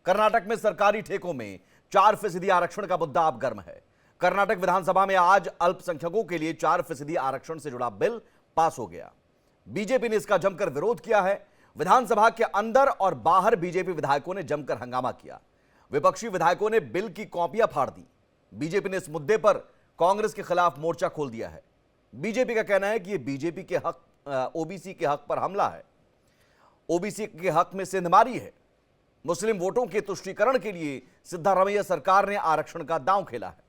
कर्नाटक में सरकारी ठेकों में 4% आरक्षण का मुद्दा अब गर्म है। कर्नाटक विधानसभा में आज अल्पसंख्यकों के लिए 4% आरक्षण से जुड़ा बिल पास हो गया। बीजेपी ने इसका जमकर विरोध किया है। विधानसभा के अंदर और बाहर बीजेपी विधायकों ने जमकर हंगामा किया। विपक्षी विधायकों ने बिल की कॉपियां फाड़ दी। बीजेपी ने इस मुद्दे पर कांग्रेस के खिलाफ मोर्चा खोल दिया है। बीजेपी का कहना है कि यह बीजेपी के हक, ओबीसी के हक पर हमला है, ओबीसी के हक में सेंधमारी है। मुस्लिम वोटों के तुष्टीकरण के लिए सिद्धारमैया सरकार ने आरक्षण का दांव खेला है।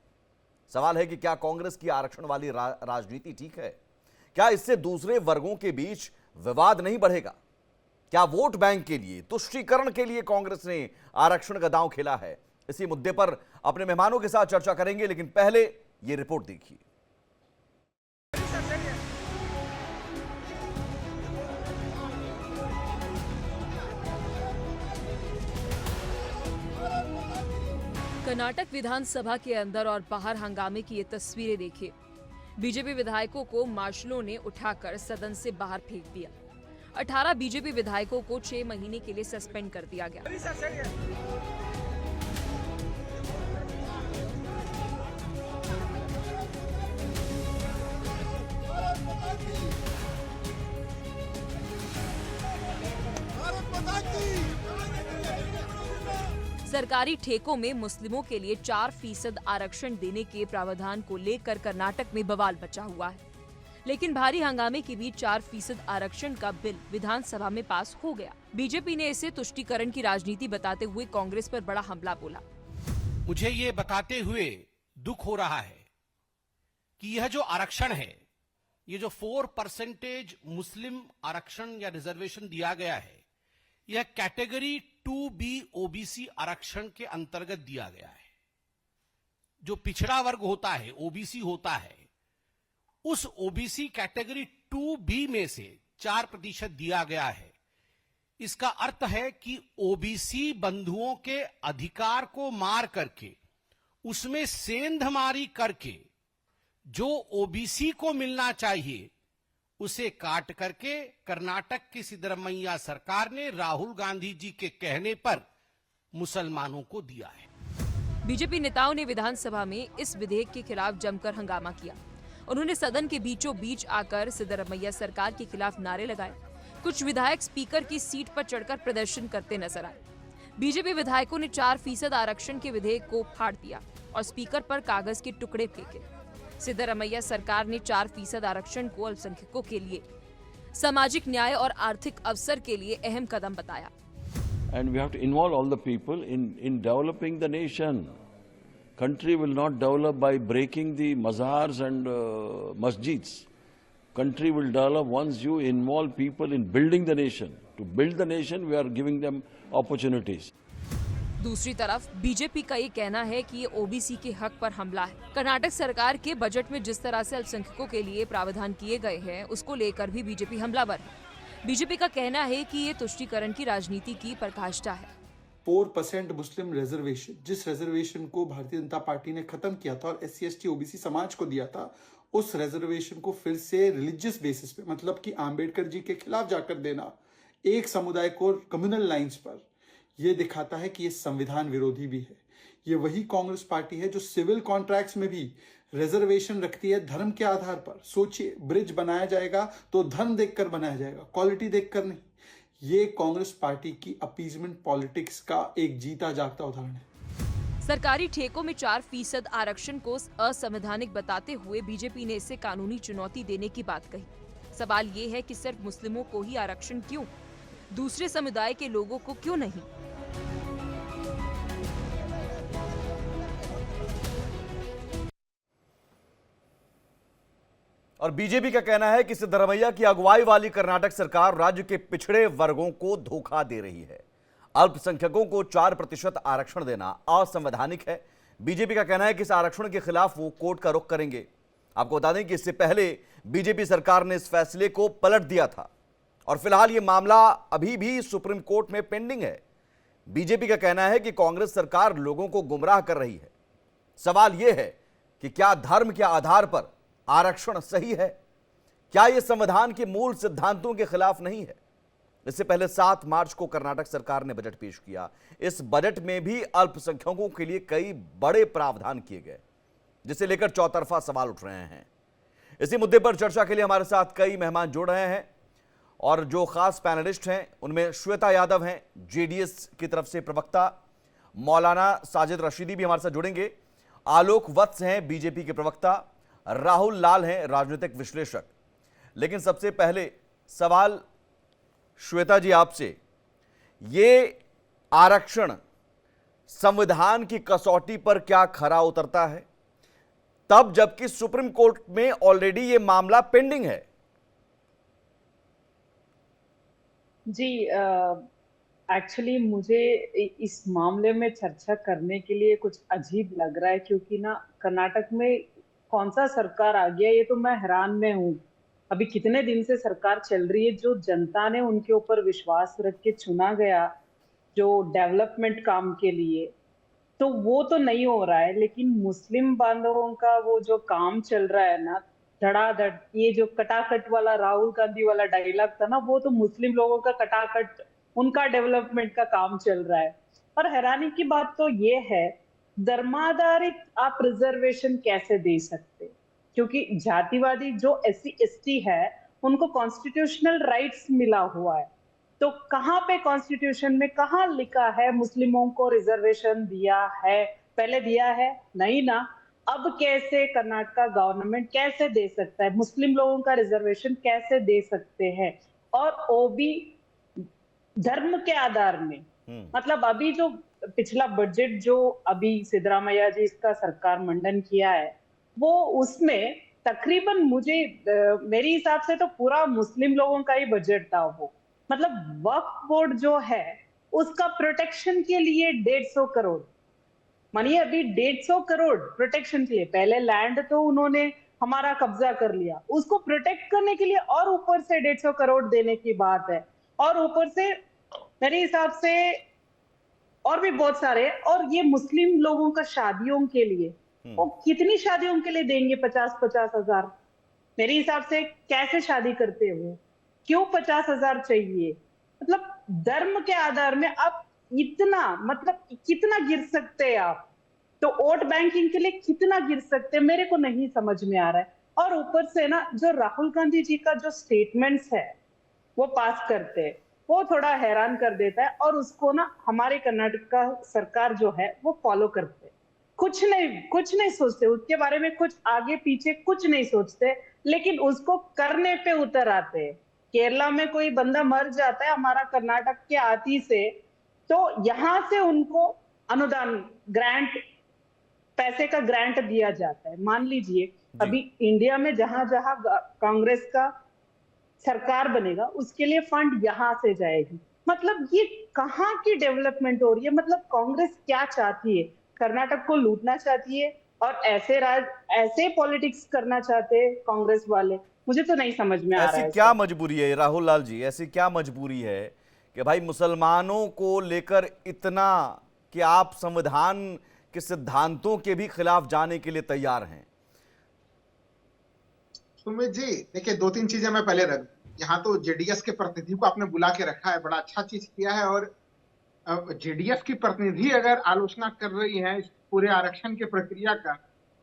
सवाल है कि क्या कांग्रेस की आरक्षण वाली राजनीति ठीक है? क्या इससे दूसरे वर्गों के बीच विवाद नहीं बढ़ेगा? क्या वोट बैंक के लिए, तुष्टीकरण के लिए कांग्रेस ने आरक्षण का दांव खेला है? इसी मुद्दे पर अपने मेहमानों के साथ चर्चा करेंगे, लेकिन पहले यह रिपोर्ट देखिए। कर्नाटक विधानसभा के अंदर और बाहर हंगामे की ये तस्वीरें देखिए। बीजेपी विधायकों को मार्शलों ने उठाकर सदन से बाहर फेंक दिया। 18 बीजेपी विधायकों को 6 महीने के लिए सस्पेंड कर दिया गया। सरकारी ठेकों में मुस्लिमों के लिए 4% आरक्षण देने के प्रावधान को लेकर कर्नाटक में बवाल बचा हुआ है, लेकिन भारी हंगामे के बीच 4% आरक्षण का बिल विधानसभा में पास हो गया। बीजेपी ने इसे तुष्टीकरण की राजनीति बताते हुए कांग्रेस पर बड़ा हमला बोला। मुझे ये बताते हुए दुख हो रहा है कि यह जो आरक्षण है, ये जो 4% मुस्लिम आरक्षण या रिजर्वेशन दिया गया है, यह कैटेगरी 2B ओबीसी आरक्षण के अंतर्गत दिया गया है। जो पिछड़ा वर्ग होता है, ओबीसी होता है, उस ओबीसी कैटेगरी 2B में से 4% दिया गया है। इसका अर्थ है कि ओबीसी बंधुओं के अधिकार को मार करके, उसमें सेंधमारी करके जो ओबीसी को मिलना चाहिए उसे काट करके कर्नाटक की सिद्धरमैया सरकार ने राहुल गांधी जी के कहने पर मुसलमानों को दिया है। बीजेपी नेताओं ने विधानसभा में इस विधेयक के खिलाफ जमकर हंगामा किया। उन्होंने सदन के बीचों बीच आकर सिद्धरमैया सरकार के खिलाफ नारे लगाए। कुछ विधायक स्पीकर की सीट पर चढ़कर प्रदर्शन करते नजर आए। बीजेपी विधायकों ने 4% आरक्षण के विधेयक को फाड़ दिया और स्पीकर पर कागज के टुकड़े फेंके। सिद्धरमैया सरकार ने 4% आरक्षण को अल्पसंख्यकों के लिए सामाजिक न्याय और आर्थिक अवसर के लिए अहम कदम बताया। And we have to involve all the people in developing the nation. Country will not develop by breaking the mazars and masjids. Country will develop once you involve people in building the nation. To build the nation, we are giving them opportunities. दूसरी तरफ BJP का ये कहना है कि ये OBC के हक पर हमला है। कर्नाटक सरकार के बजट में जिस तरह से अल्पसंख्यकों के लिए प्रावधान किए गए हैं, उसको लेकर भी बीजेपी हमलावर है। बीजेपी का कहना है कि ये तुष्टीकरण की राजनीति की पराकाष्ठा है। 4% मुस्लिम रिजर्वेशन, जिस रिजर्वेशन को भारतीय जनता पार्टी ने खत्म किया था और SC ST OBC समाज को दिया था, उस रिजर्वेशन को फिर से रिलीजियस बेसिस पे, मतलब कि आम्बेडकर जी के खिलाफ जाकर देना एक समुदाय को कम्युनल लाइंस पर, यह दिखाता है कि यह संविधान विरोधी भी है। ये वही कांग्रेस पार्टी है जो सिविल कॉन्ट्रैक्ट्स में भी रिजर्वेशन रखती है धर्म के आधार पर। सोचिए, ब्रिज बनाया जाएगा तो धर्म देखकर बनाया जाएगा, क्वालिटी देखकर नहीं। ये कांग्रेस पार्टी की अपीजमेंट पॉलिटिक्स का एक जीता जागता उदाहरण है। सरकारी ठेकों में 4% आरक्षण को असंवैधानिक बताते हुए बीजेपी ने इसे कानूनी चुनौती देने की बात कही। सवाल ये है कि सिर्फ मुस्लिमों को ही आरक्षण क्यों, दूसरे समुदाय के लोगों को क्यों नहीं? और बीजेपी का कहना है कि सिद्धरमैया की अगुवाई वाली कर्नाटक सरकार राज्य के पिछड़े वर्गों को धोखा दे रही है। अल्पसंख्यकों को 4% आरक्षण देना असंवैधानिक है। बीजेपी का कहना है कि इस आरक्षण के खिलाफ वो कोर्ट का रुख करेंगे। आपको बता दें कि इससे पहले बीजेपी सरकार ने इस फैसले को पलट दिया था और फिलहाल ये मामला अभी भी सुप्रीम कोर्ट में पेंडिंग है। बीजेपी का कहना है कि कांग्रेस सरकार लोगों को गुमराह कर रही है। सवाल यह है कि क्या धर्म के आधार पर आरक्षण सही है? क्या यह संविधान के मूल सिद्धांतों के खिलाफ नहीं है? इससे पहले 7 मार्च को कर्नाटक सरकार ने बजट पेश किया। इस बजट में भी अल्पसंख्यकों के लिए कई बड़े प्रावधान किए गए, जिसे लेकर चौतरफा सवाल उठ रहे हैं। इसी मुद्दे पर चर्चा के लिए हमारे साथ कई मेहमान जुड़ रहे हैं और जो खास पैनलिस्ट हैं उनमें श्वेता यादव हैं, जेडीएस की तरफ से प्रवक्ता, मौलाना साजिद रशीदी भी हमारे साथ जुड़ेंगे, आलोक वत्स हैं बीजेपी के प्रवक्ता, राहुल लाल हैं राजनीतिक विश्लेषक। लेकिन सबसे पहले सवाल श्वेता जी आपसे, ये आरक्षण संविधान की कसौटी पर क्या खरा उतरता है, तब जबकि सुप्रीम कोर्ट में ऑलरेडी ये मामला पेंडिंग है? जी, एक्चुअली मुझे इस मामले में चर्चा करने के लिए कुछ अजीब लग रहा है, क्योंकि ना कर्नाटक में कौन सा सरकार आ गया ये तो मैं हैरान में हूँ। अभी कितने दिन से सरकार चल रही है, जो जनता ने उनके ऊपर विश्वास रख के चुना गया जो डेवलपमेंट काम के लिए, तो वो तो नहीं हो रहा है। लेकिन मुस्लिम बांधवों का वो जो काम चल रहा है ना, धड़ाधड़, ये जो कटाकट वाला राहुल गांधी वाला डायलॉग था ना, वो तो मुस्लिम लोगों का कटाकट, उनका डेवलपमेंट का काम चल रहा है। और हैरानी की बात तो ये है, धर्माधारित आप रिजर्वेशन कैसे दे सकते, क्योंकि जातिवादी जो SC ST है उनको कॉन्स्टिट्यूशनल राइट्स मिला हुआ है। तो कहाँ पे कॉन्स्टिट्यूशन में कहाँ लिखा है मुस्लिमों को रिजर्वेशन दिया है? पहले दिया है नहीं ना। अब कैसे कर्नाटका गवर्नमेंट कैसे दे सकता है, मुस्लिम लोगों का रिजर्वेशन कैसे दे सकते हैं? और वो भी धर्म के आधार में। मतलब अभी जो पिछला बजट जो अभी सिद्धरामैया जी इसका सरकार मंडन किया है, वो उसमें तकरीबन मेरे हिसाब से तो पूरा मुस्लिम लोगों का ही बजट था वो। मतलब वक्फ बोर्ड जो है उसका प्रोटेक्शन के लिए 150 करोड़, मानिए अभी 150 करोड़ प्रोटेक्शन के लिए। पहले लैंड तो उन्होंने हमारा कब्जा कर लिया, उसको प्रोटेक्ट करने के लिए और ऊपर से 150 करोड़ देने की बात है। और ऊपर से मेरे हिसाब से और भी बहुत सारे, और ये मुस्लिम लोगों का शादियों के लिए, वो कितनी शादियों के लिए देंगे 50-50 हजार? मेरे हिसाब से कैसे शादी करते हो, क्यों 50 हजार चाहिए? मतलब धर्म के आधार में आप इतना, मतलब कितना गिर सकते हैं आप? तो वोट बैंकिंग के लिए कितना गिर सकते हैं, मेरे को नहीं समझ में आ रहा है। और ऊपर से ना जो राहुल गांधी जी का जो स्टेटमेंट्स है वो पास करते हैं, वो थोड़ा हैरान कर देता है। और उसको ना हमारे कर्नाटक का सरकार जो है वो फॉलो करते हैं, कुछ नहीं सोचते उसके बारे में, कुछ आगे पीछे कुछ नहीं सोचते, लेकिन उसको करने पे उतर आते हैं। केरला में कोई बंदा मर जाता है हमारा कर्नाटक के आती से, तो यहां से उनको अनुदान, ग्रांट, पैसे का ग्रांट दिया जाता है। मान लीजिए अभी इंडिया में जहां जहां कांग्रेस का सरकार बनेगा उसके लिए फंड यहां से जाएगी। मतलब ये कहाँ की डेवलपमेंट हो रही है? मतलब कांग्रेस क्या चाहती है? कर्नाटक को लूटना चाहती है और ऐसे पॉलिटिक्स करना चाहते हैं कांग्रेस वाले। मुझे तो नहीं समझ में आ रहा है। ऐसी क्या मजबूरी है राहुल लाल जी, ऐसी क्या मजबूरी है कि भाई मुसलमानों को लेकर इतना कि आप संविधान के सिद्धांतों के भी खिलाफ जाने के लिए तैयार हैं? सुमित जी देखिए, 2-3 चीजें मैं पहले रख, यहाँ तो जेडीएस के प्रतिनिधि को आपने बुला के रखा है, बड़ा अच्छा चीज किया है। और जेडीएस की प्रतिनिधि अगर आलोचना कर रही है इस पूरे आरक्षण की प्रक्रिया का,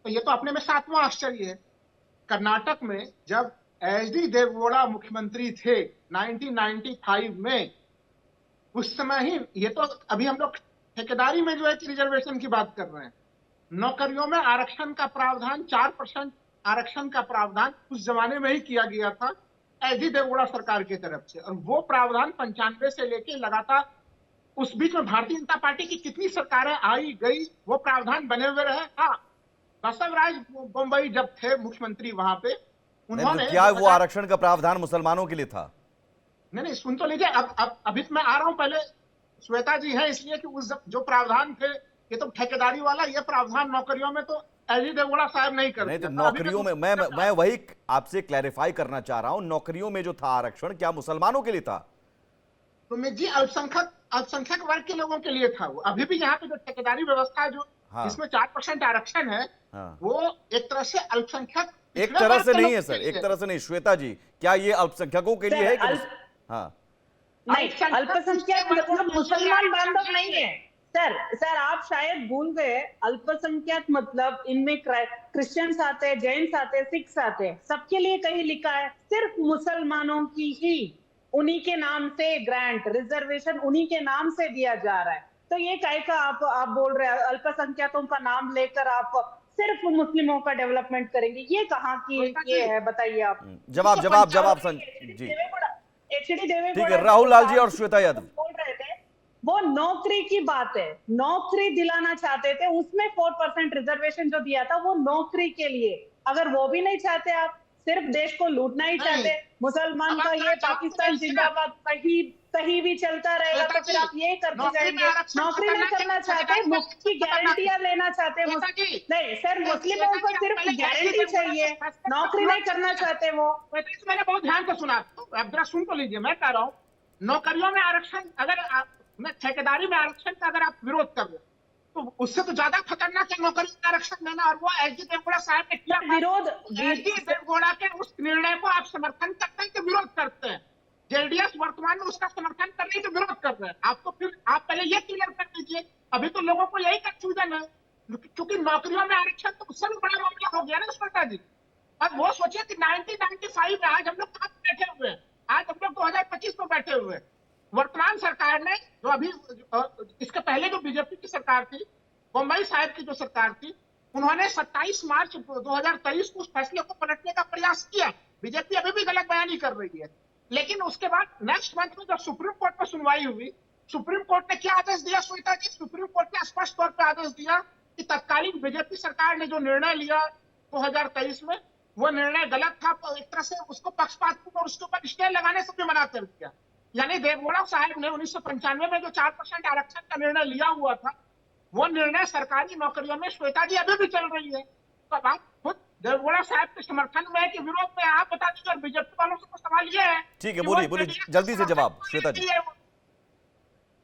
तो ये तो अपने में 7वां आश्चर्य है। कर्नाटक में जब HD देवेगौड़ा मुख्यमंत्री थे 1995 में, उस समय ही, ये तो अभी हम लोग ठेकेदारी में जो है रिजर्वेशन की बात कर रहे हैं, नौकरियों में आरक्षण का प्रावधान, 4% आरक्षण का प्रावधान उस जमाने में ही किया गया था HD देवेगौड़ा सरकार की तरफ से। और वो प्रावधान 95 से लेके लगातार, उस बीच में भारतीय जनता पार्टी की कितनी सरकारें आई गई, वो प्रावधान बने हुए रहे। हाँ, बसवराज बम्बई जब थे मुख्यमंत्री वहां पे, उन्होंने, क्या वो आरक्षण का प्रावधान मुसलमानों के लिए था? नहीं, सुन तो लीजिए, अब अभी मैं आ रहा हूं, पहले श्वेता जी है, इसलिए कि उस जो प्रावधान थे ये तो ठेकेदारी वाला, ये प्रावधान नौकरियों में तो HD देवेगौड़ा साहब नहीं करते। नहीं तो नौकरियों में, मैं वही आपसे क्लैरिफाई करना चाह रहा हूं, नौकरियों में जो था आरक्षण, क्या मुसलमानों के लिए था? तो मैं जी अल्पसंख्यक वर्ग के लोगों के लिए था वो। अभी भी यहाँ पे जो ठेकेदारी व्यवस्था जो इसमें 4% आरक्षण है, वो एक तरह से अल्पसंख्यक, एक तरह से नहीं है सर, एक तरह से नहीं। श्वेता जी, क्या ये अल्पसंख्यकों के लिए है कि? हाँ, नहीं, अल्पसंख्यक मतलब मुसलमान बांधव नहीं है सर आप शायद भूल गए। अल्पसंख्यक मतलब इनमें क्रिश्चियंस आते हैं, जैन्स आते हैं, सिख्स आते हैं, सबके लिए कहीं लिखा है सिर्फ मुसलमानों की ही उन्हीं के नाम से ग्रांट रिजर्वेशन उन्हीं के नाम से दिया जा रहा है। तो ये काय का आप बोल रहे हैं अल्पसंख्यकों का नाम लेकर आप सिर्फ मुस्लिमों का डेवलपमेंट करेंगे, ये कहाँ की ये है बताइए आप। जवाब जी एचडी देवेगौड़ा ठीक है। राहुल लाल जी और श्वेता यादव बोल रहे थे वो नौकरी की बात है, नौकरी दिलाना चाहते थे, उसमें 4% रिजर्वेशन जो दिया था वो नौकरी के लिए। अगर वो भी नहीं चाहते, आप सिर्फ देश को लूटना ही चाहते, मुसलमान का ये पाकिस्तान जिंदाबाद कहीं भी चलता रहेगा, तो फिर आप ये करते जाएंगे। नौकरी नहीं करना चाहते, मुफ्त की गारंटियां लेना चाहते, नहीं सर मुस्लिमों को सिर्फ गारंटी चाहिए, नौकरी नहीं करना चाहते वो। मैंने बहुत ध्यान से सुना, आप जरा सुन तो लीजिए। मैं कह रहा हूँ नौकरियों में आरक्षण, अगर ठेकेदारी में आरक्षण का अगर आप विरोध कर रहे तो उससे तो ज्यादा खतरनाक है नौकरी में आरक्षण देना। और वो एचडी देवगौड़ा साहब ने किया विरोध, एचडी देवगौड़ा के उस निर्णय को आप समर्थन करते हैं कि विरोध करते हैं? जेडीएस वर्तमान में उसका समर्थन कर रही है तो विरोध कर रहे हैं आप, तो फिर आप पहले ये क्लियर कर दीजिए। अभी तो लोगों को यही कंफ्यूजन है, क्योंकि नौकरियों में आरक्षण तो उससे भी बड़ा मामला हो गया ना श्वेता जी। अब वो सोचिए कि 1995 में आज हम लोग कहाँ बैठे हुए हैं, आज हम लोग 2025 में बैठे हुए हैं। वर्तमान सरकार ने जो अभी इसके पहले जो बीजेपी की सरकार थी, बम्बई साहब की जो सरकार थी, उन्होंने 27 मार्च 2023 को उस फैसले को पलटने का प्रयास किया। बीजेपी अभी भी गलत बयानी कर रही है, लेकिन उसके बाद नेक्स्ट मंथ में जब सुप्रीम कोर्ट में सुनवाई हुई, सुप्रीम कोर्ट ने क्या आदेश दिया श्वेता जी? सुप्रीम कोर्ट ने स्पष्ट तौर पर आदेश दिया कि तत्कालीन बीजेपी सरकार ने जो निर्णय लिया 2023 में, वो निर्णय गलत था। एक तरह से उसको पक्षपातपूर्ण और उसके ऊपर स्टे लगाने से भी मना कर दिया। यानी देवगौड़ा साहब ने 1995 में जो 4% आरक्षण का निर्णय लिया हुआ था, वो निर्णय सरकारी नौकरियों में श्वेता जी अभी भी चल रही है। तो आप खुद देवगौड़ा साहब के समर्थन में कि विरोध में, आप बता दीजिए। और बीजेपी वालों से तो सवाल ये है, ठीक है, बोलिए जल्दी से जवाब श्वेता जी।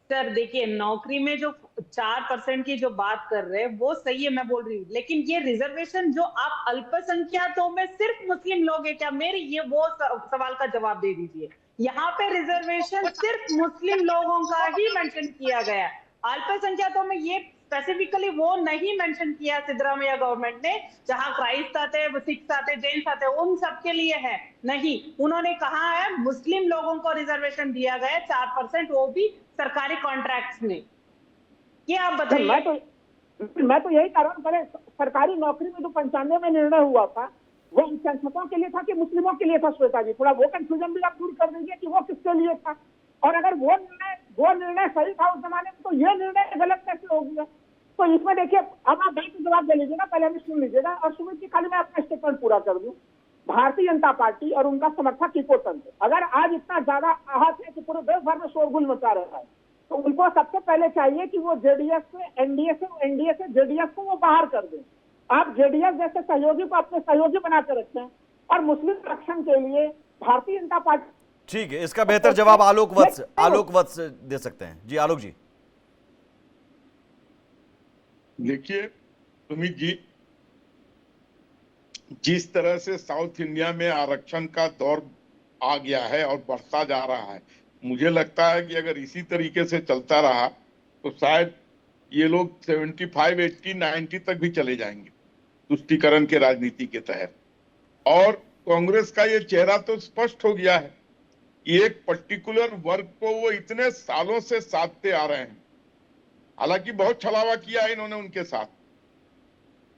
सर देखिए, नौकरी में जो 4% की जो बात कर रहे हैं वो सही है, मैं बोल रही हूँ, लेकिन ये रिजर्वेशन जो आप अल्पसंख्यकों में सिर्फ मुस्लिम लोग हैं क्या, मेरे ये वो सवाल का जवाब दे दीजिए। यहाँ पे रिजर्वेशन सिर्फ मुस्लिम लोगों का ही मेंशन किया गया है, अल्पसंख्यकों में ये स्पेसिफिकली वो नहीं मेंशन किया सिद्धरामैया गवर्नमेंट ने। जहां क्राइस्ट आते हैं, सिख्स आते हैं, जैन्स आते हैं, उन सबके लिए है नहीं। उन्होंने कहा है मुस्लिम लोगों को रिजर्वेशन दिया गया 4%, वो भी सरकारी कॉन्ट्रैक्ट्स में। ये आप बताइए। मैं तो यही कह रहा हूँ, पहले सरकारी नौकरी में जो 95 में निर्णय हुआ था वो अल्पसंख्यकों के लिए था कि मुस्लिमों के लिए था श्वेता जी? थोड़ा वो कंफ्यूजन भी आप दूर कर दीजिए कि वो किसके लिए था। और अगर वो निर्णय सही था उस जमाने में, तो ये निर्णय गलत कैसे हो गया? तो इसमें देखिए, अब आप बैठ जवाब दे लीजिएगा, पहले हमें सुन लीजिएगा। और सुमित जी, खाली मैं अपना स्टेटमेंट पूरा कर दूं। भारतीय जनता पार्टी और उनका समर्थक इको तंत्र अगर आज इतना ज्यादा आहत है कि पूरे देश भर में शोरगुल मचा रहा है, तो उनको सबसे पहले चाहिए कि वो जेडीएस से, एनडीए से जेडीएस को वो बाहर कर दें। आप जेडीएस जैसे सहयोगी को अपने सहयोगी बना कर रखें और मुस्लिम आरक्षण के लिए भारतीय जनता पार्टी। ठीक है, इसका बेहतर जवाब आलोक वत्स दे सकते हैं। जी आलोक जी। देखिए सुमित जी, जिस तरह से साउथ इंडिया में आरक्षण का दौर आ गया है और बढ़ता जा रहा है, मुझे लगता है कि अगर इसी तरीके से चलता रहा तो शायद ये लोग 75, 80, 90 तक भी चले जाएंगे तुष्टीकरण के राजनीति के तहत। और कांग्रेस का ये चेहरा तो स्पष्ट हो गया है, एक पर्टिकुलर वर्ग को वो इतने सालों से साधते आ रहे हैं। हालांकि बहुत छलावा किया है इन्होंने उनके साथ,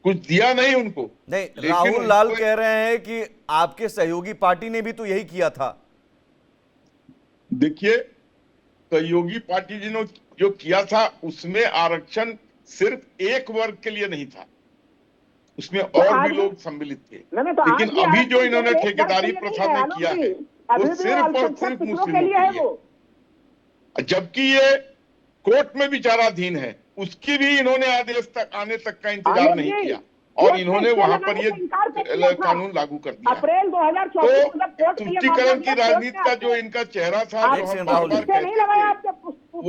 कुछ दिया नहीं उनको। नहीं, राहुल लाल कह रहे हैं कि आपके सहयोगी पार्टी ने भी तो यही किया था। देखिए, सहयोगी पार्टी जिन्होंने जो किया था उसमें आरक्षण सिर्फ एक वर्ग के लिए नहीं था, उसमें और भी लोग सम्मिलित थे। लेकिन अभी जो इन्होंने ठेकेदारी प्रथा में किया है वो सिर्फ और सिर्फ मुस्लिमों के लिए, जबकि ये कोर्ट में विचाराधीन है, उसकी भी इन्होंने आदेश तक आने तक का इंतजार नहीं किया और इन्होंने वहां पर ये कानून लागू कर दिया। अप्रैल 2024 तो तुष्टीकरण की राजनीति का जो इनका चेहरा था वो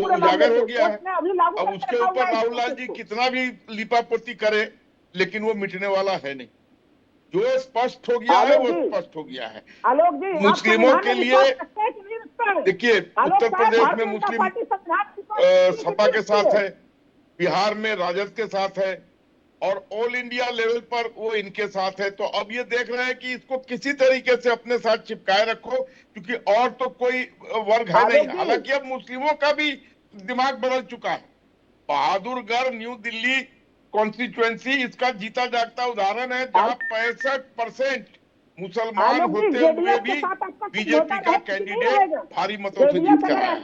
उजागर हो गया है। अब उसके ऊपर राहुल लाल जी कितना भी लिपापोती करे, लेकिन वो मिटने वाला है नहीं। जो स्पष्ट हो गया है वो स्पष्ट हो गया है। आलोक जी, मुस्लिमों के लिए देखिए उत्तर प्रदेश में मुस्लिम सपा के साथ है, बिहार में राजद के साथ है और ऑल इंडिया लेवल पर वो इनके साथ है। तो अब ये देख रहे हैं कि इसको किसी तरीके से अपने साथ चिपकाए रखो, क्योंकि और तो कोई वर्ग है नहीं। हालांकि अब मुस्लिमों का भी दिमाग बदल चुका है। बहादुरगढ़ न्यू दिल्ली कॉन्स्टिट्यूएंसी इसका जीता जागता उदाहरण है, जहां 65% मुसलमान होते हुए भी बीजेपी का कैंडिडेट भारी मतों से जीत कर आया है।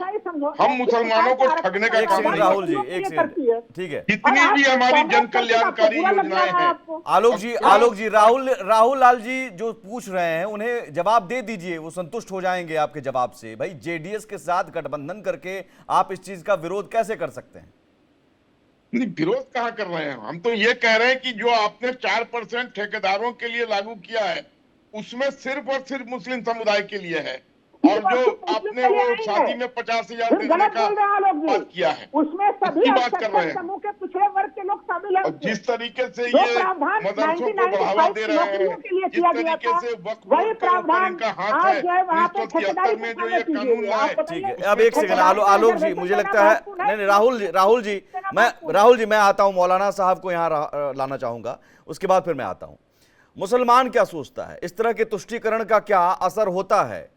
हम मुसलमानों को ठगने का काम नहीं। राहुल जी एक सेकंड, ठीक है। जितनी भी हमारी जन कल्याणकारी योजनाएं हैं। आलोक जी राहुल लाल जी जो पूछ रहे हैं उन्हें जवाब दे दीजिए, वो संतुष्ट हो जाएंगे आपके जवाब से। भाई जेडीएस के साथ गठबंधन करके आप इस चीज का विरोध कैसे कर सकते हैं? नहीं, विरोध कहाँ कर रहे हैं? हम तो ये कह रहे हैं कि जो आपने 4% ठेकेदारों के लिए लागू किया है उसमें सिर्फ और सिर्फ मुस्लिम समुदाय के लिए है, और जो आपने वो शादी में 50,000 देने का बात किया है उसमें सभी बात कर रहे हैं। समूह के पिछड़े वर्ग के लोग शामिल हैं। और जिस तरीके से ये मदरसों को बढ़ावा दे रहे हैं, जिस तरीके से वक्फ बोर्ड के ऊपर इनका हाथ है, 1973 में जो ये कानून लाए। ठीक है, अब एक सेकंड आलोक जी, मुझे लगता है नहीं राहुल जी मैं आता हूं, मौलाना साहब को यहाँ लाना चाहूंगा, उसके बाद फिर मैं आता हूं। मुसलमान क्या सोचता है, इस तरह के तुष्टीकरण का क्या असर होता है?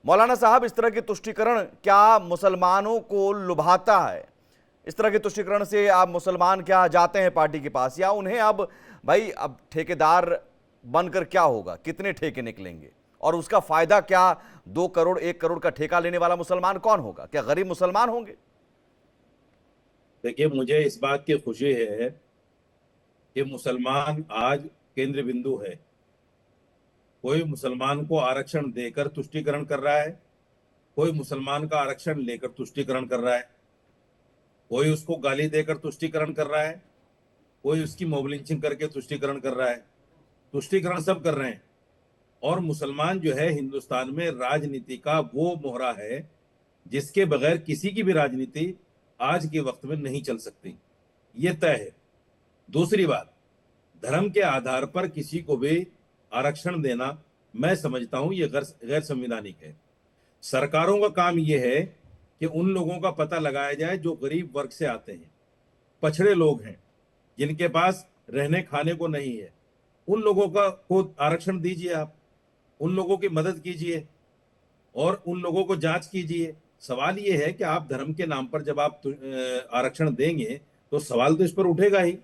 मौलाना साहब, इस तरह के तुष्टीकरण क्या मुसलमानों को लुभाता है? इस तरह के तुष्टीकरण से आप मुसलमान क्या जाते हैं पार्टी के पास, या उन्हें अब भाई अब ठेकेदार बनकर क्या होगा, कितने ठेके निकलेंगे और उसका फायदा क्या? 2 करोड़ 1 करोड़ का ठेका लेने वाला मुसलमान कौन होगा? क्या गरीब मुसलमान होंगे? देखिए, मुझे इस बात की खुशी है कि मुसलमान आज केंद्र बिंदु है। कोई मुसलमान को आरक्षण देकर तुष्टीकरण कर रहा है, कोई मुसलमान का आरक्षण लेकर तुष्टीकरण कर रहा है, कोई उसको गाली देकर तुष्टीकरण कर रहा है, कोई उसकी मॉब लिंचिंग करके तुष्टीकरण कर रहा है। तुष्टीकरण सब कर रहे हैं। और मुसलमान जो है हिंदुस्तान में राजनीति का वो मोहरा है जिसके बगैर किसी की भी राजनीति आज के वक्त में नहीं चल सकती, ये तय है। दूसरी बात, धर्म के आधार पर किसी को भी आरक्षण देना मैं समझता हूं ये गैर संवैधानिक है। सरकारों का काम ये है कि उन लोगों का पता लगाया जाए जो गरीब वर्ग से आते हैं, पछड़े लोग हैं, जिनके पास रहने खाने को नहीं है, उन लोगों को आरक्षण दीजिए, आप उन लोगों की मदद कीजिए और उन लोगों को जांच कीजिए। सवाल ये है कि आप धर्म के नाम पर जब आप आरक्षण देंगे तो सवाल तो इस पर उठेगा ही।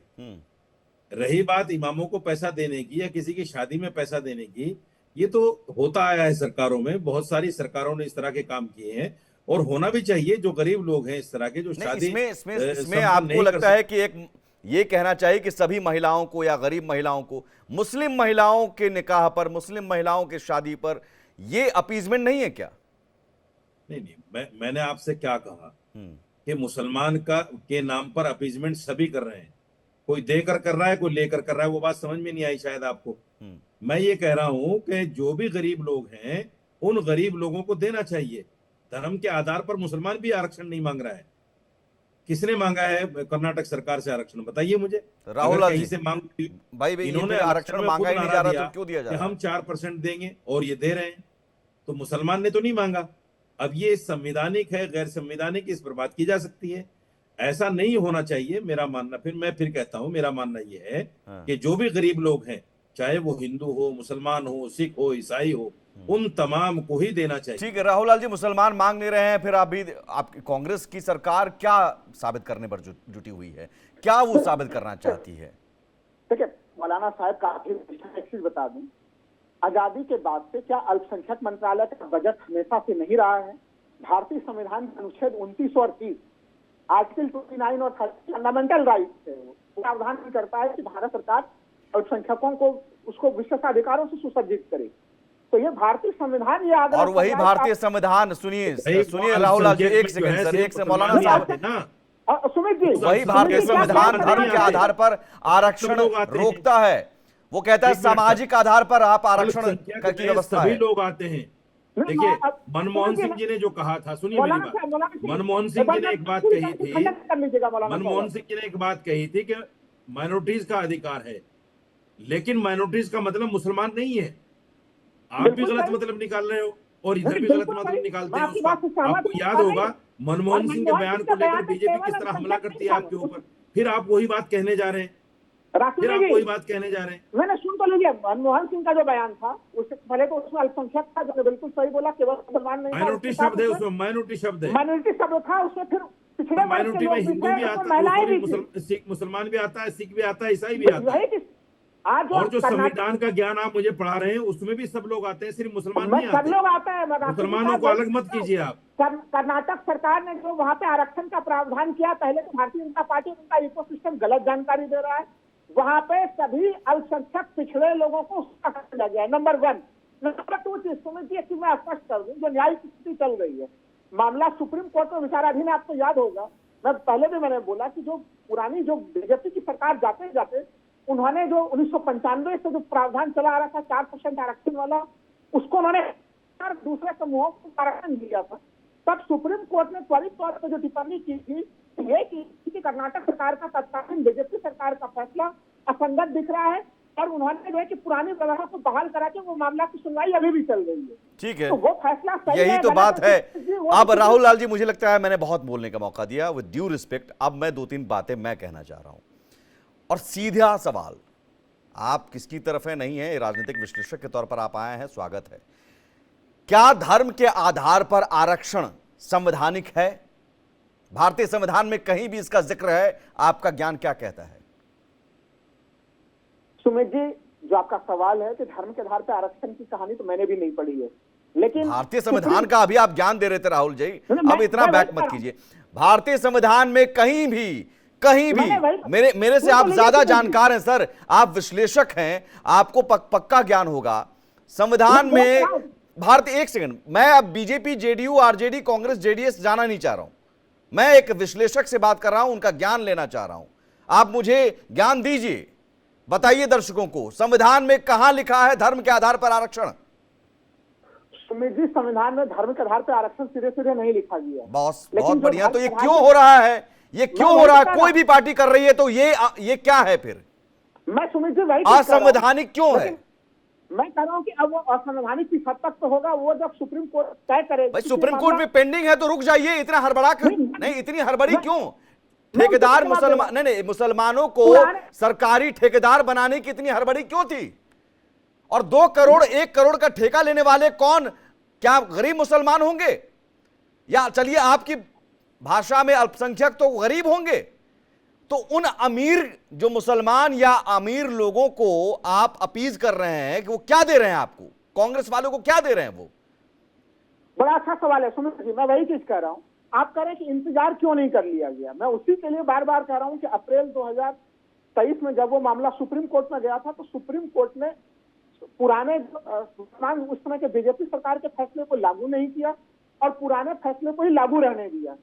रही बात इमामों को पैसा देने की या किसी की शादी में पैसा देने की, ये तो होता आया है सरकारों में, बहुत सारी सरकारों ने इस तरह के काम किए हैं और होना भी चाहिए। जो गरीब लोग हैं इस तरह के, जो शादी इसमें आपको लगता है कि एक ये कहना चाहिए कि सभी महिलाओं को या गरीब महिलाओं को, मुस्लिम महिलाओं के निकाह पर, मुस्लिम महिलाओं के शादी पर ये अपीजमेंट नहीं है क्या? नहीं, मैंने आपसे क्या कहा कि मुसलमान के नाम पर अपीजमेंट सभी कर रहे हैं। कोई देकर कर रहा है, कोई लेकर कर रहा है, वो बात समझ में नहीं आई शायद आपको। मैं ये कह रहा हूं कि जो भी गरीब लोग हैं उन गरीब लोगों को देना चाहिए। धर्म के आधार पर मुसलमान भी आरक्षण नहीं मांग रहा है। किसने मांगा है कर्नाटक सरकार से आरक्षण, बताइए मुझे। राहुल जी से मांग भाई इन्होंने आरक्षण मांगा ही नहीं जा रहा, तो क्यों दिया जा रहा है? हम 4% देंगे और ये दे रहे हैं, तो मुसलमान ने तो नहीं मांगा। अब ये संवैधानिक है गैर संवैधानिक, इस पर बात की जा सकती है। ऐसा नहीं होना चाहिए मेरा मानना। मैं फिर कहता हूं, मेरा मानना ये है कि जो भी गरीब लोग हैं, चाहे वो हिंदू हो, मुसलमान हो, सिख हो, ईसाई हो, उन तमाम को ही देना चाहिए। ठीक है राहुल लाल जी, मुसलमान मांग नहीं रहे हैं, फिर आपकी कांग्रेस की सरकार क्या साबित करने पर जुटी हुई है? क्या वो साबित करना चाहती है? देखिए मौलाना साहब का एक चीज बता दूं, आजादी के बाद से क्या अल्पसंख्यक मंत्रालय का बजट हमेशा से नहीं रहा है? भारतीय संविधान के अनुच्छेद 29 और 30, आर्टिकल 29 और 30 फंडामेंटल राइट है, वो प्रावधान भी करता है कि भारत सरकार अल्पसंख्यकों को उसको विशेषाधिकारों से सुसज्जित करे। तो ये भारतीय संविधान ये आग्रह, और वही भारतीय संविधान, सुनिए राहुल लाल जी, एक सेकंड मौलाना साहब, सुमित जी, वही भारतीय संविधान धर्म के आधार पर आरक्षण रोकता है। वो कहता है सामाजिक आधार पर आप आरक्षण की व्यवस्था है। सभी लोग आते हैं। देखिए मनमोहन सिंह जी ने जो कहा था, सुनिए मेरी बात, मनमोहन सिंह जी ने एक बात कही थी, मनमोहन सिंह जी ने एक बात कही थी कि माइनॉरिटीज का अधिकार है, लेकिन माइनॉरिटीज का मतलब मुसलमान नहीं है। आप भी गलत मतलब निकाल रहे हो। और इधर भी बिल्कुल गलत मतलब सही। निकालते मैं हैं आपकी उसका। बात से सहमत आपको हूं, याद और होगा नहीं- मनमोहन और सिंह के मनमोहन बयान सिंह को के लेकर बयान में बीजेपी किस केवल तरह हमला अल्पसंख्यक करती है नहीं आपके था। ऊपर, फिर आप वही बात कहने जा रहे हैं, फिर राष्ट्रपति आप जी, वही बात कहने जा रहे हैं। मैंने सुन तो लीजिए, मनमोहन सिंह का जो बयान था उससे पहले तो उसमें अल्पसंख्यक था, जो बिल्कुल सही बोला, केवल मुसलमान नहीं था, माइनॉरिटी शब्द है उसमें, माइनॉरिटी शब्द है। माइनॉरिटी शब्द था उसमें, फिर पिछड़े वर्ग के माइनॉरिटी में लोग भी हिंदू थे, भी उसमें आता, महिलाएं सॉरी, भी थी। मुसलमान भी आता है, सिख भी आता है, ईसाई भी आता है। यही कि आज और जो कर्नाटक संविधान का ज्ञान आप मुझे पढ़ा रहे हैं उसमें भी सब लोग आते हैं, सिर्फ मुसलमान में नहीं सब आते। लोग आते हैं। मुसलमानों को अलग मत कीजिए आप। कर्नाटक सरकार ने जो वहां पे आरक्षण का प्रावधान किया, पहले तो भारतीय जनता पार्टी उनका इकोसिस्टम गलत जानकारी दे रहा है। वहां पे सभी अल्पसंख्यक पिछड़े लोगों को उसका दिया गया है, नंबर 1। नंबर 2 चीज समझिए कि मैं स्पष्ट कर दूं, जो न्यायिक स्थिति चल रही है, मामला सुप्रीम कोर्ट में विचाराधीन है। आपको याद होगा, मैं पहले भी मैंने बोला कि जो पुरानी जो बीजेपी की सरकार जाते जाते उन्होंने जो 1995 से जो प्रावधान चला आ रहा था 4% आरक्षण वाला, उसको उन्होंने दूसरे समूहों को आरक्षण दिया था। तब सुप्रीम कोर्ट ने त्वरित तौर पर जो टिप्पणी की थी ये कि कर्नाटक सरकार का तत्कालीन बीजेपी सरकार का फैसला असंगत दिख रहा है, और उन्होंने जो है कि पुरानी व्यवस्था को बहाल करा के वो मामला की सुनवाई अभी भी चल रही है। ठीक है, तो वो फैसला सही यही है, तो गलत बात है। वो अब किसी- राहुल लाल जी, मुझे लगता है मैंने बहुत बोलने का मौका दिया, विद ड्यू रिस्पेक्ट। अब मैं 2-3 बातें मैं कहना चाह रहा हूं, और सीधा सवाल, आप किसकी तरफ है नहीं है, राजनीतिक विश्लेषक के तौर पर आप आए हैं, स्वागत है। क्या धर्म के आधार पर आरक्षण संवैधानिक है? भारतीय संविधान में कहीं भी इसका जिक्र है? आपका ज्ञान क्या कहता है? सुमित जी, जो आपका सवाल है कि धर्म के आधार पर आरक्षण की कहानी तो मैंने भी नहीं पढ़ी है, लेकिन भारतीय संविधान का अभी आप ज्ञान दे रहे थे राहुल जी, मैं- अब इतना मैं बैक वही मत कीजिए। भारतीय संविधान में कहीं भी मैंने वही- मेरे से वो तो आप लेकिन ज्यादा सुमित जी- जानकार हैं सर, आप विश्लेषक हैं, आपको पक्का ज्ञान होगा। संविधान मैं में बोल रहा हूं। भारत, एक सेकंड, मैं अब BJP, JDU, RJD, Congress, JDS जाना नहीं चाह रहा हूं, मैं एक विश्लेषक से बात कर रहा हूं, उनका ज्ञान लेना चाह रहा हूं। आप मुझे ज्ञान दीजिए, बताइए दर्शकों को, संविधान में कहां लिखा है धर्म के आधार पर आरक्षण? सुमित जी, संविधान में धर्म के आधार पर आरक्षण सीधे नहीं लिखा गया है। बॉस, लेकिन बहुत जो बढ़िया। तो धर्म ये के क्यों आधार हो रहा है? ये क्यों मैं हो रहा है? वही कोई भी पार्टी कर रही है तो ये क्या है फिर? पर- मैं सुमित जी वही चीज कर रहा हूं। असंवैधानिक क्यों है? लेकिन मैं कह रहा हूं कि अब वो असंवैधानिक किस हद तक तो होगा, वो जब सुप्रीम कोर्ट तय करेगा। भाई सुप्रीम कोर्ट में पेंडिंग है तो रुक जाइए, इतना हड़बड़ा क्यों? नहीं, इतनी हड़बड़ी क्यों? ठेकेदार मुसलमान, नहीं, मुसलमानों को सरकारी ठेकेदार बनाने की इतनी हड़बड़ी क्यों थी? और 2 करोड़ 1 करोड़ का ठेका लेने वाले कौन? क्या गरीब मुसलमान होंगे? या चलिए आपकी भाषा में अल्पसंख्यक तो गरीब होंगे। तो उन अमीर जो मुसलमान या अमीर लोगों को आप अपीज कर रहे हैं कि वो क्या दे रहे हैं आपको? कांग्रेस वालों को क्या दे रहे हैं वो? बड़ा अच्छा सवाल है सुमित जी, मैं वही चीज कह रहा हूं। आप कह रहे हैं कि इंतजार क्यों नहीं कर लिया गया, मैं उसी के लिए बार बार कह रहा हूं कि अप्रैल 2023 में जब वो मामला सुप्रीम कोर्ट में गया था, तो सुप्रीम कोर्ट ने पुराने उस समय के बीजेपी सरकार के फैसले को लागू नहीं किया और पुराने फैसले को ही लागू रहने दिया।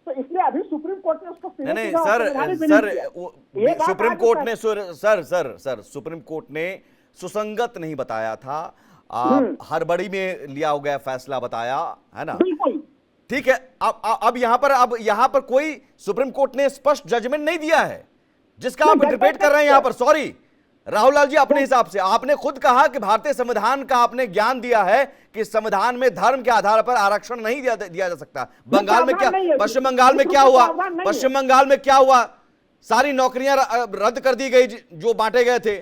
तो इसलिए अभी सुप्रीम कोर्ट ने उसको नहीं सर, सुप्रीम कोर्ट ने सर सुप्रीम कोर्ट ने सुसंगत नहीं बताया था, हड़बड़ी में लिया गया फैसला बताया है ना? बिल्कुल ठीक है। अब यहां पर कोई सुप्रीम कोर्ट ने स्पष्ट जजमेंट नहीं दिया है जिसका आप इंटरप्रेट कर रहे हैं यहां पर। सॉरी राहुल लाल जी, अपने हिसाब से आपने खुद कहा कि भारतीय संविधान का आपने ज्ञान दिया है कि संविधान में धर्म के आधार पर आरक्षण नहीं दिया जा सकता। बंगाल में क्या, पश्चिम बंगाल में क्या हुआ? पश्चिम बंगाल में क्या हुआ? सारी नौकरियां रद्द कर दी गई जो बांटे गए थे,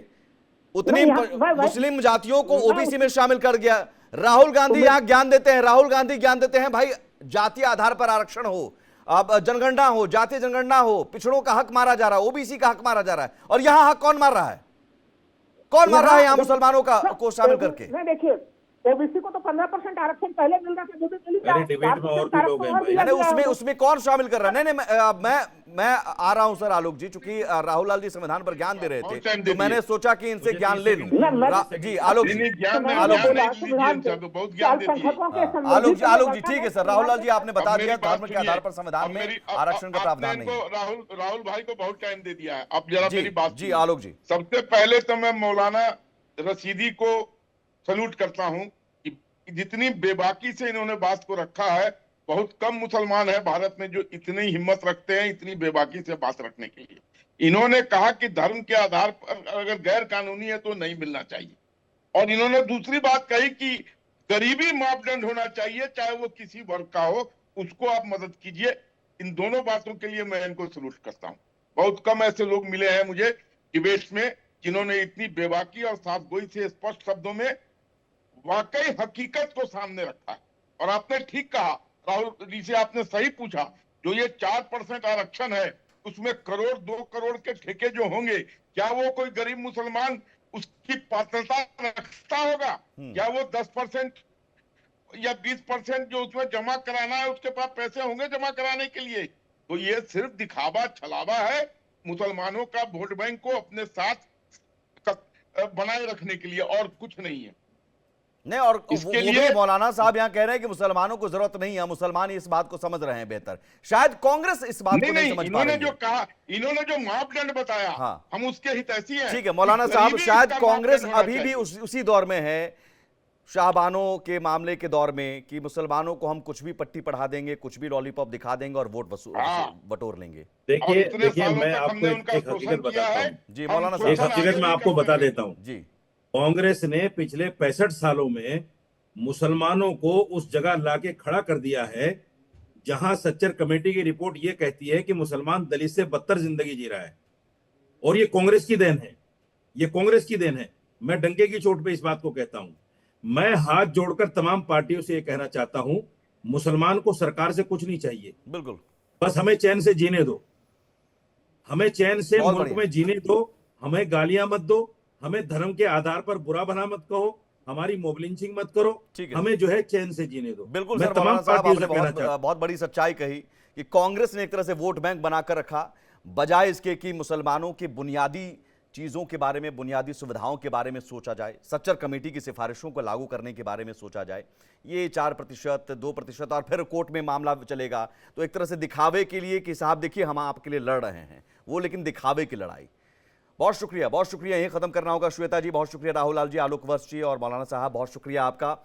उतनी मुस्लिम जातियों को ओबीसी में शामिल कर दिया। राहुल गांधी यहां ज्ञान देते हैं, राहुल गांधी ज्ञान देते हैं भाई जातीय आधार पर आरक्षण हो, अब जनगणना हो, जातीय जनगणना हो, पिछड़ों का हक मारा जा रहा है, ओबीसी का हक मारा जा रहा है। और यहां हक कौन मार रहा है? कौन मार रहा है यहां मुसलमानों का को शामिल करके? नहीं देखिए, ओबीसी को तो 15% आरक्षण पहले मिल रहा था, जो भी मिल रहा है। डिबेट में और भी लोग हैं भाई। नहीं, उसमें कौन शामिल कर रहा है? नहीं, मैं आ रहा हूं सर आलोक जी, चूंकि राहुल लाल जी संविधान पर ज्ञान दे रहे थे तो मैंने सोचा कि इनसे ज्ञान ले लूं। जी आलोक जी, आलोक जी ठीक है सर। राहुल लाल जी आपने बता दिया धर्म के आधार पर संविधान में आरक्षण का प्रावधान नहीं है। राहुल भाई को बहुत टाइम दे दिया है। अब जरा मेरी बात जी आलोक जी। सबसे पहले तो मैं मौलाना रशीदी को सल्यूट करता हूं कि जितनी बेबाकी से इन्होंने बात को रखा है, बहुत कम मुसलमान है भारत में जो इतनी हिम्मत रखते हैं इतनी बेबाकी से बात रखने के लिए। इन्होंने कहा कि धर्म के आधार पर अगर गैर कानूनी है तो नहीं मिलना चाहिए, और इन्होंने दूसरी बात कही कि गरीबी मापदंड होना चाहिए, चाहे वो किसी वर्ग का हो, उसको आप मदद कीजिए। इन दोनों बातों के लिए मैं इनको सलूट करता हूं। बहुत कम ऐसे लोग मिले हैं मुझे डिबेट्स में जिन्होंने इतनी बेबाकी और साफगोई से स्पष्ट शब्दों में वाकई हकीकत को सामने रखा है। और आपने ठीक कहा राहुल जी से, आपने सही पूछा, जो ये 4% आरक्षण है उसमें करोड़ 2 करोड़ के ठेके जो होंगे, क्या वो कोई गरीब मुसलमान उसकी पात्रता रखता होगा? क्या वो 10% या 20% जो उसमें जमा कराना है उसके पास पैसे होंगे जमा कराने के लिए? तो ये सिर्फ दिखावा छलावा है मुसलमानों का वोट बैंक को अपने साथ बनाए रखने के लिए, और कुछ नहीं है। नहीं, और इसके वो लिए भी मौलाना साहब यहाँ कह रहे हैं कि मुसलमानों को जरूरत नहीं है, मुसलमान इस बात को समझ रहे हैं बेहतर। शायद कांग्रेस इस बात को नहीं समझ पा इन्होंने रही जो है। कहा, इन्होंने जो मापदंड बताया, हाँ। हम उसके हितैषी हैं। ठीक है मौलाना कि साहब, गरीबी शायद इसका कांग्रेस मापदंड होना अभी भी चाहिए। उसी दौर में है, शाहबानों के मामले के दौर में, कि मुसलमानों को हम कुछ भी पट्टी पढ़ा देंगे, कुछ भी लॉलीपॉप दिखा देंगे और वोट बटोर लेंगे। देखिए इतने देखिए, सालों मैं तक आपको हमने उनका एक शोषण हकीकत किया बताता है। हूँ। जी हम मौलाना शोषण एक साहब। हकीकत आगे मैं भी आपको करते बता रहेंगे। देता हूँ। जी कांग्रेस ने पिछले 65 सालों में मुसलमानों को उस जगह लाके खड़ा कर दिया है जहां सच्चर कमेटी की रिपोर्ट ये कहती है कि मुसलमान दलित से बदतर जिंदगी जी रहा है। और ये कांग्रेस की देन है, ये कांग्रेस की देन है। मैं डंके की चोट पे इस बात को कहता हूं। मैं हाथ जोड़कर तमाम पार्टियों से ये कहना चाहता हूं, मुसलमान को सरकार से कुछ नहीं चाहिए, बिल्कुल, बस हमें चैन से जीने दो, हमें चैन से बहुत मुल्क बढ़िया। में जीने दो, हमें गालियां मत दो, हमें धर्म के आधार पर बुरा भला मत कहो, हमारी मोब लिंचिंग मत करो, ठीक है। हमें जो है चैन से जीने दो। बिल्कुल मैं सर, तमाम मौलाना साहब पार्टियों आपने से कहना चाहता हूं। बहुत बड़ी सच्चाई कही कि कांग्रेस ने एक तरह से वोट बैंक बनाकर रखा, बजाय इसके कि मुसलमानों की बुनियादी चीज़ों के बारे में, बुनियादी सुविधाओं के बारे में सोचा जाए, सच्चर कमेटी की सिफारिशों को लागू करने के बारे में सोचा जाए। ये 4%, 2% और फिर कोर्ट में मामला चलेगा, तो एक तरह से दिखावे के लिए कि साहब देखिए हम आपके लिए लड़ रहे हैं, वो लेकिन दिखावे की लड़ाई। बहुत शुक्रिया, बहुत शुक्रिया। यहीं खत्म करना होगा श्वेता जी, बहुत शुक्रिया राहुल लाल जी, आलोक वर्ष जी और मौलाना साहब, बहुत शुक्रिया आपका।